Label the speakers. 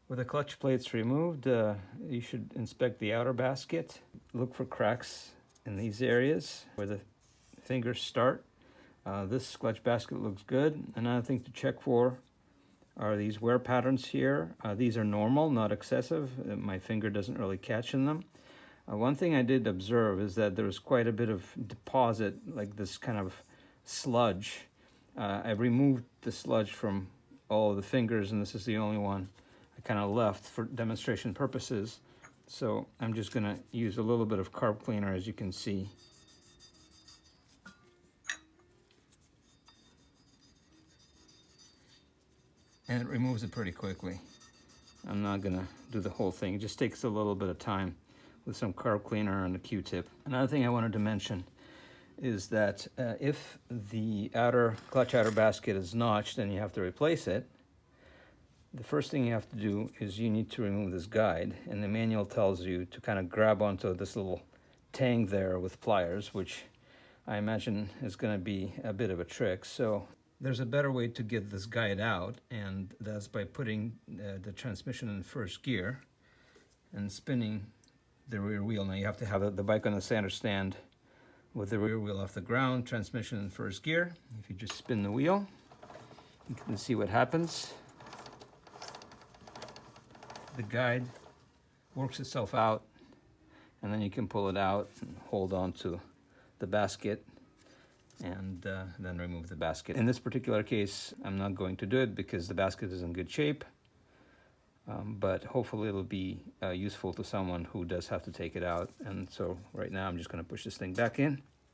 Speaker 1: With the clutch plates removed, you should inspect the outer basket. Look for cracks in these areas where the fingers start. This clutch basket looks good. Another thing to check for are these wear patterns here. These are normal, not excessive. My finger doesn't really catch in them. One thing I did observe is that there was quite a bit of deposit, like this kind of sludge. I removed the sludge from all of the fingers, and this is the only one I kind of left for demonstration purposes. So I'm just going to use a little bit of carb cleaner, as you can see. And it removes it pretty quickly. I'm not going to do the whole thing. It just takes a little bit of time with some carb cleaner and a Q-tip. Another thing I wanted to mention is that if the clutch outer basket is notched and you have to replace it, the first thing you have to do is you need to remove this guide, and the manual tells you to kind of grab onto this little tang there with pliers, which I imagine is going to be a bit of a trick. So there's a better way to get this guide out, and that's by putting the transmission in first gear and spinning the rear wheel. Now you have to have the bike on the center stand with the rear wheel off the ground, transmission in first gear. If you just spin the wheel, you can see what happens. The guide works itself out, and then you can pull it out and hold on to the basket and then remove the basket. In this particular case, I'm not going to do it because the basket is in good shape, but hopefully it'll be useful to someone who does have to take it out. And so right now I'm just going to push this thing back in.